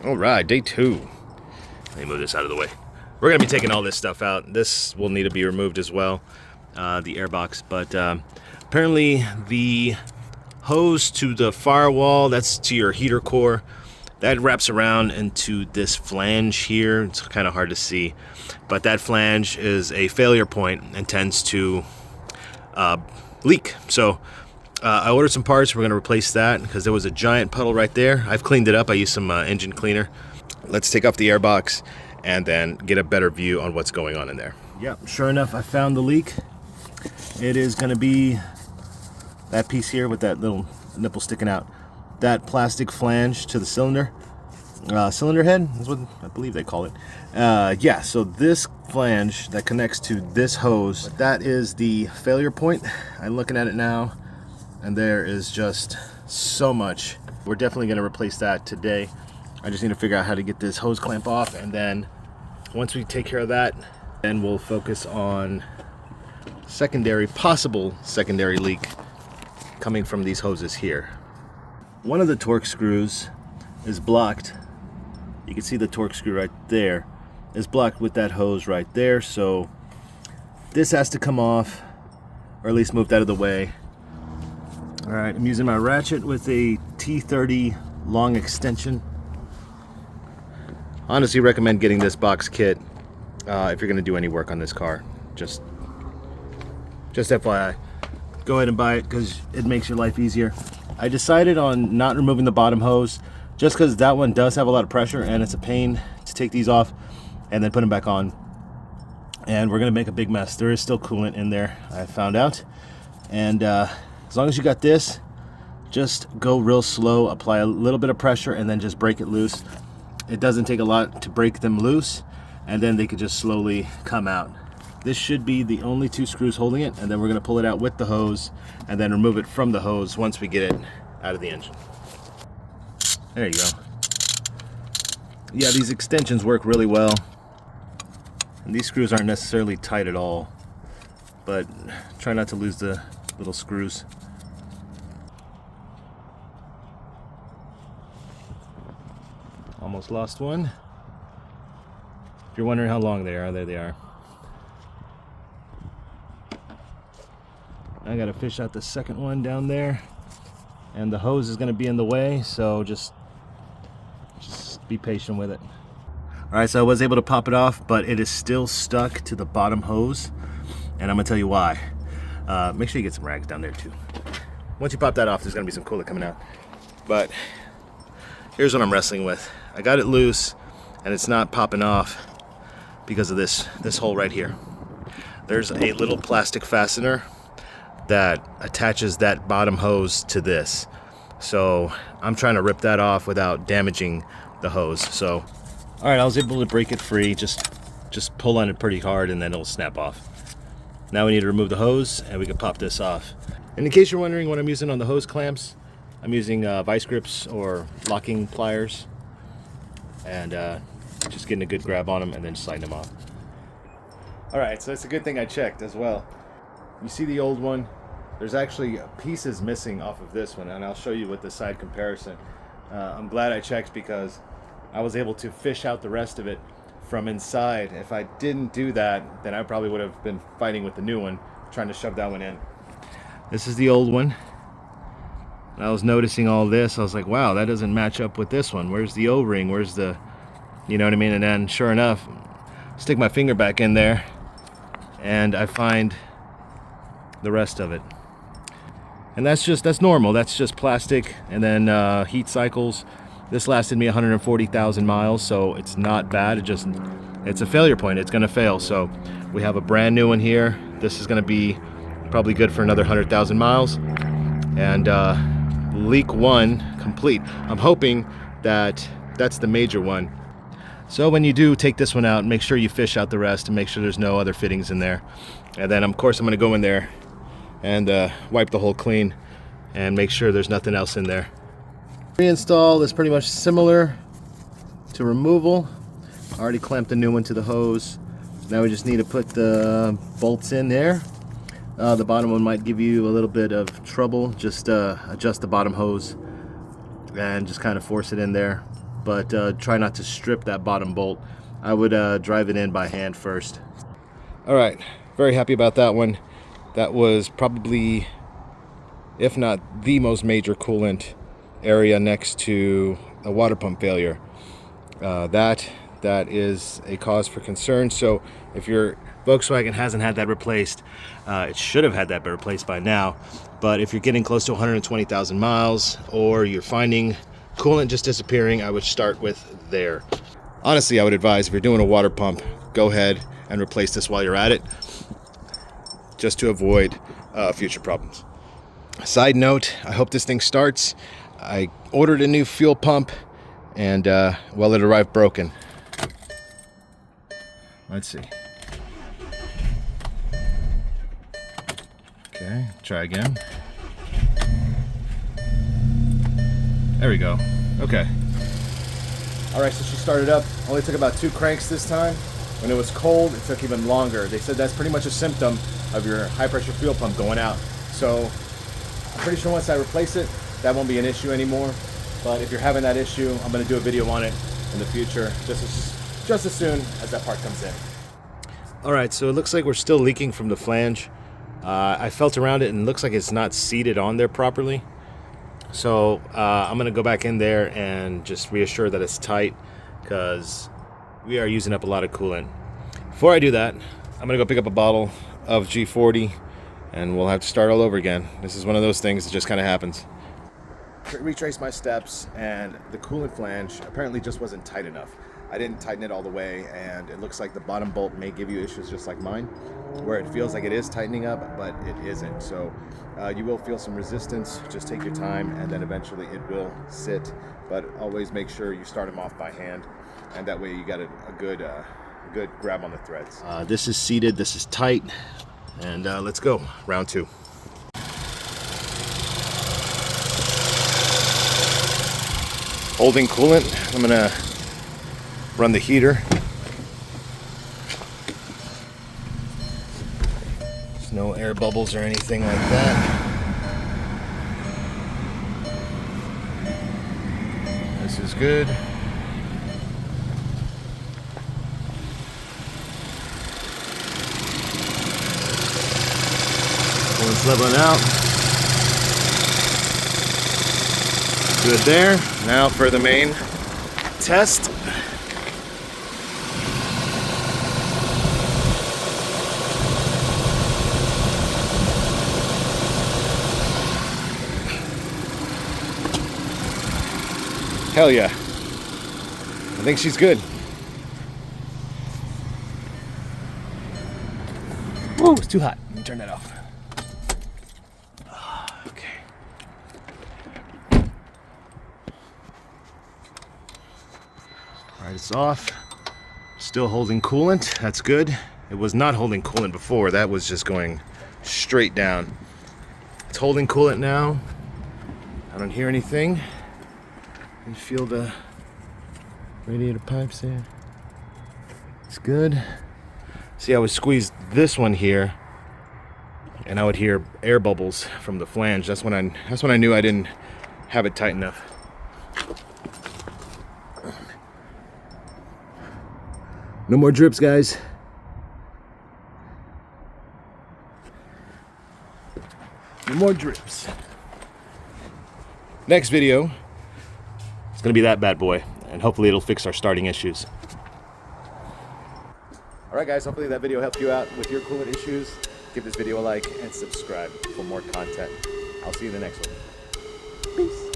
All right, day 2. Let me move this out of the way. We're gonna be taking all this stuff out. This will need to be removed as well, the air box. But apparently the hose to the firewall, that's to your heater core, that wraps around into this flange here. It's kind of hard to see, but that flange is a failure point and tends to leak. So I ordered some parts. We're going to replace that because there was a giant puddle right there. I've cleaned it up. I used some engine cleaner. Let's take off the air box and then get a better view on what's going on in there. Yeah, sure enough, I found the leak. It is going to be that piece here with that little nipple sticking out. That plastic flange to the cylinder head is what I believe they call it. Yeah, so this flange that connects to this hose, that is the failure point. I'm looking at it now, and there is just so much. We're definitely going to replace that today. I just need to figure out how to get this hose clamp off, and then once we take care of that, then we'll focus on possible secondary leak coming from these hoses here. One of the torque screws is blocked. You can see the torque screw right there is blocked with that hose right there, so this has to come off, or at least moved out of the way. All right, I'm using my ratchet with a T30 long extension. Honestly recommend getting this box kit if you're going to do any work on this car. Just FYI, go ahead and buy it because it makes your life easier. I decided on not removing the bottom hose just because that one does have a lot of pressure and it's a pain to take these off and then put them back on, and we're going to make a big mess. There is still coolant in there, I found out, and as long as you got this, just go real slow, apply a little bit of pressure, and then just break it loose. It doesn't take a lot to break them loose, and then they could just slowly come out. This should be the only 2 screws holding it, and then we're going to pull it out with the hose and then remove it from the hose once we get it out of the engine. There you go. Yeah, these extensions work really well. And these screws aren't necessarily tight at all, but try not to lose the little screws. Almost lost one. If you're wondering how long they are, there they are. I gotta fish out the second one down there, and the hose is gonna be in the way, so just be patient with it. All right, so I was able to pop it off, but it is still stuck to the bottom hose, and I'm gonna tell you why. Make sure you get some rags down there too. Once you pop that off, there's gonna be some coolant coming out. But here's what I'm wrestling with. I got it loose, and it's not popping off because of this hole right here. There's a little plastic fastener that attaches that bottom hose to this. So I'm trying to rip that off without damaging the hose. So, all right, I was able to break it free. Just pull on it pretty hard and then it'll snap off. Now we need to remove the hose and we can pop this off. And in case you're wondering what I'm using on the hose clamps, I'm using vice grips or locking pliers, and just getting a good grab on them and then sliding them off. All right, so it's a good thing I checked as well. You see the old one? There's actually pieces missing off of this one, and I'll show you with the side comparison. I'm glad I checked because I was able to fish out the rest of it from inside. If I didn't do that, then I probably would have been fighting with the new one, trying to shove that one in. This is the old one. I was noticing all this. I was like, wow, that doesn't match up with this one. Where's the O-ring? Where's the, you know what I mean? And then sure enough, stick my finger back in there and I find the rest of it. And that's normal. That's just plastic, and then heat cycles. This lasted me 140,000 miles, so it's not bad. It's a failure point. It's going to fail. So we have a brand new one here. This is going to be probably good for another 100,000 miles. And leak 1 complete. I'm hoping that that's the major one. So when you do take this one out, make sure you fish out the rest and make sure there's no other fittings in there. And then of course I'm going to go in there and wipe the hole clean and make sure there's nothing else in there. Reinstall is pretty much similar to removal. I already clamped the new one to the hose. Now we just need to put the bolts in there. The bottom one might give you a little bit of trouble. Just adjust the bottom hose and just kind of force it in there. but try not to strip that bottom bolt. I would drive it in by hand first. All right, very happy about that one. That was probably, if not the most major coolant area next to a water pump failure. That is a cause for concern. So if your Volkswagen hasn't had that replaced, it should have had that replaced by now. But if you're getting close to 120,000 miles or you're finding coolant just disappearing, I would start with there. Honestly, I would advise if you're doing a water pump, go ahead and replace this while you're at it, just to avoid future problems. Side note, I hope this thing starts. I ordered a new fuel pump and well, it arrived broken. Let's see. Okay, try again. There we go. Okay. All right, so she started up. Only took about 2 cranks this time. When it was cold, it took even longer. They said that's pretty much a symptom of your high pressure fuel pump going out. So I'm pretty sure once I replace it, that won't be an issue anymore. But if you're having that issue, I'm gonna do a video on it in the future, just as soon as that part comes in. All right, so it looks like we're still leaking from the flange. I felt around it and it looks like it's not seated on there properly. So I'm gonna go back in there and just reassure that it's tight, because we are using up a lot of coolant. Before I do that, I'm gonna go pick up a bottle of G40 and we'll have to start all over again. This is one of those things that just kind of happens. Retrace my steps, and the coolant flange apparently just wasn't tight enough. I didn't tighten it all the way, and it looks like the bottom bolt may give you issues just like mine, where it feels like it is tightening up, but it isn't. So you will feel some resistance. Just take your time, and then eventually it will sit. But always make sure you start them off by hand, and that way you got a good grab on the threads. This is seated, this is tight, and let's go. Round 2. Holding coolant, I'm gonna run the heater. There's no air bubbles or anything like that. This is good. Coolant's leveling out. Good there. Now for the main test. Hell yeah. I think she's good. Whoa, it's too hot. Let me turn that off. Alright, it's off. Still holding coolant. That's good. It was not holding coolant before. That was just going straight down. It's holding coolant now. I don't hear anything. You feel the radiator pipes there. It's good. See, I would squeeze this one here, and I would hear air bubbles from the flange. That's when I knew I didn't have it tight enough. No more drips, guys. No more drips. Next video is gonna be that bad boy, and hopefully it'll fix our starting issues. All right, guys, hopefully that video helped you out with your coolant issues. Give this video a like and subscribe for more content. I'll see you in the next one. Peace.